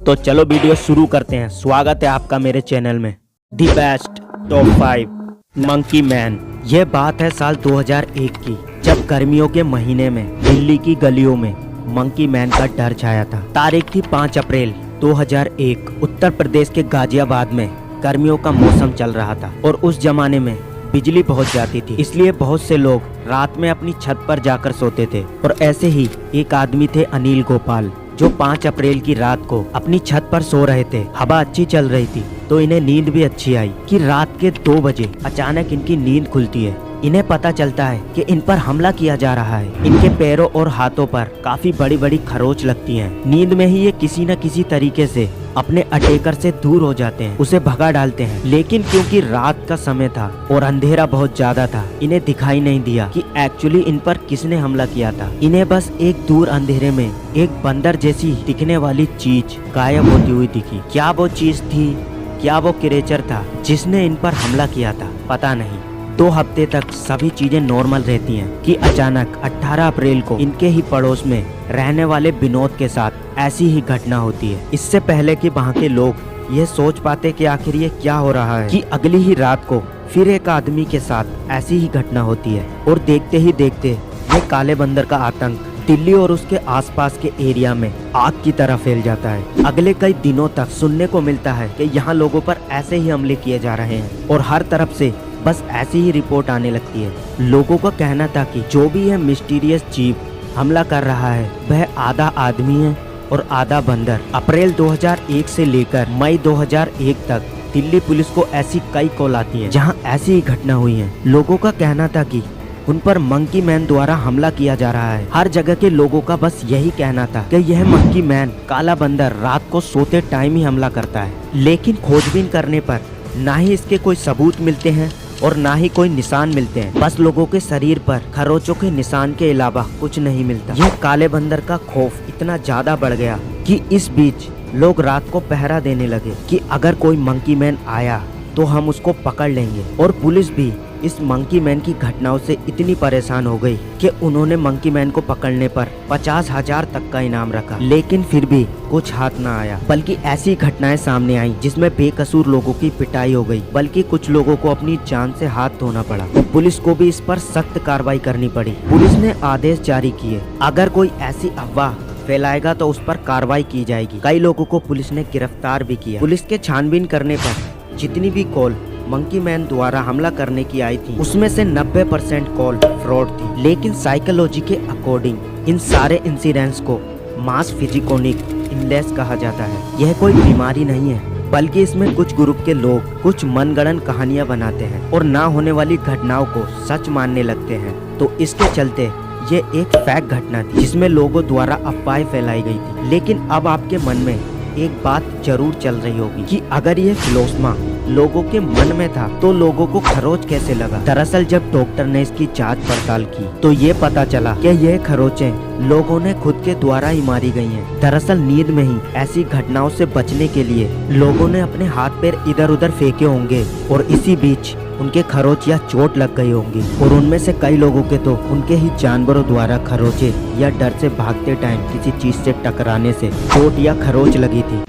तो चलो वीडियो शुरू करते हैं। स्वागत है आपका मेरे चैनल में। The best top 5 monkey man. ये बात है साल 2001 की, जब गर्मियों के महीने में दिल्ली की गलियों में मंकी मैन का डर छाया था। तारीख थी 5 अप्रैल 2001। उत्तर प्रदेश के गाजियाबाद में गर्मियों का मौसम चल रहा था और उस जमाने में बिजली बहुत जाती थी, इसलिए बहुत से लोग रात में अपनी छत पर जाकर सोते थे। और ऐसे ही एक आदमी थे अनिल गोपाल, जो 5 अप्रैल की रात को अपनी छत पर सो रहे थे। हवा अच्छी चल रही थी तो इन्हें नींद भी अच्छी आई कि रात के 2 बजे अचानक इनकी नींद खुलती है। इन्हें पता चलता है कि इन पर हमला किया जा रहा है। इनके पैरों और हाथों पर काफी बड़ी बड़ी खरोच लगती हैं। नींद में ही ये किसी न किसी तरीके से अपने अटैकर से दूर हो जाते हैं, उसे भगा डालते हैं। लेकिन क्योंकि रात का समय था और अंधेरा बहुत ज्यादा था, इन्हें दिखाई नहीं दिया कि एक्चुअली इन पर किसने हमला किया था। इन्हें बस एक दूर अंधेरे में एक बंदर जैसी दिखने वाली चीज गायब होती हुई दिखी। क्या वो चीज थी, क्या वो क्रिएचर था जिसने इन पर हमला किया था, पता नहीं। 2 हफ्ते तक सभी चीजें नॉर्मल रहती हैं कि अचानक 18 अप्रैल को इनके ही पड़ोस में रहने वाले विनोद के साथ ऐसी ही घटना होती है। इससे पहले कि वहाँ के लोग ये सोच पाते कि आखिर ये क्या हो रहा है, कि अगली ही रात को फिर एक आदमी के साथ ऐसी ही घटना होती है। और देखते ही देखते ये काले बंदर का आतंक दिल्ली और उसके आसपास के एरिया में आग की तरह फैल जाता है। अगले कई दिनों तक सुनने को मिलता है कि यहाँ लोगों पर ऐसे ही हमले किए जा रहे हैं और हर तरफ से बस ऐसी ही रिपोर्ट आने लगती है। लोगों का कहना था कि जो भी यह मिस्टीरियस जीव हमला कर रहा है वह आधा आदमी है और आधा बंदर। अप्रैल 2001 से लेकर मई 2001 तक दिल्ली पुलिस को ऐसी कई कॉल आती है जहां ऐसी ही घटना हुई है। लोगों का कहना था कि उन पर मंकी मैन द्वारा हमला किया जा रहा है। हर जगह के लोगों का बस यही कहना था कि यह मंकी मैन काला बंदर रात को सोते टाइम ही हमला करता है। लेकिन खोजबीन करने पर ना ही इसके कोई सबूत मिलते हैं और ना ही कोई निशान मिलते हैं। बस लोगों के शरीर पर खरोचों के निशान के अलावा कुछ नहीं मिलता। यह काले बंदर का खौफ इतना ज्यादा बढ़ गया कि इस बीच लोग रात को पहरा देने लगे कि अगर कोई मंकी मैन आया तो हम उसको पकड़ लेंगे। और पुलिस भी इस मंकी मैन की घटनाओं से इतनी परेशान हो गई कि उन्होंने मंकी मैन को पकड़ने पर 50,000 तक का इनाम रखा। लेकिन फिर भी कुछ हाथ ना आया, बल्कि ऐसी घटनाएं सामने आई जिसमें बेकसूर लोगों की पिटाई हो गई, बल्कि कुछ लोगों को अपनी जान से हाथ धोना पड़ा। पुलिस को भी इस पर सख्त कार्रवाई करनी पड़ी। पुलिस ने आदेश जारी किए, अगर कोई ऐसी अफवाह फैलाएगा तो उस पर कार्रवाई की जाएगी। कई लोगों को पुलिस ने गिरफ्तार भी किया। पुलिस के छानबीन करने पर जितनी भी कॉल मंकी मैन द्वारा हमला करने की आई थी, उसमें से 90% कॉल फ्रॉड थी। लेकिन साइकोलॉजी के अकॉर्डिंग इन सारे इंसिडेंट्स को मास फिजिकोनिक इलनेस कहा जाता है। यह कोई बीमारी नहीं है, बल्कि इसमें कुछ ग्रुप के लोग कुछ मनगढ़ंत कहानियां बनाते हैं और ना होने वाली घटनाओं को सच मानने लगते हैं। तो इसके चलते ये एक फैक्ट घटना थी जिसमें लोगों द्वारा अफवाहें फैलाई गई थी। लेकिन अब आपके मन में एक बात जरूर चल रही होगी कि अगर ये फिलोस्मा लोगों के मन में था तो लोगों को खरोच कैसे लगा। दरअसल जब डॉक्टर ने इसकी जांच पड़ताल की तो ये पता चला कि यह खरोचें लोगों ने खुद के द्वारा ही मारी गई हैं। दरअसल नींद में ही ऐसी घटनाओं से बचने के लिए लोगों ने अपने हाथ पैर इधर उधर फेंके होंगे और इसी बीच उनके खरोच या चोट लग गई होंगी। और उनमें से कई लोगों के तो उनके ही जानवरों द्वारा खरोचे या डर से भागते टाइम किसी चीज से टकराने से चोट या खरोच लगी थी।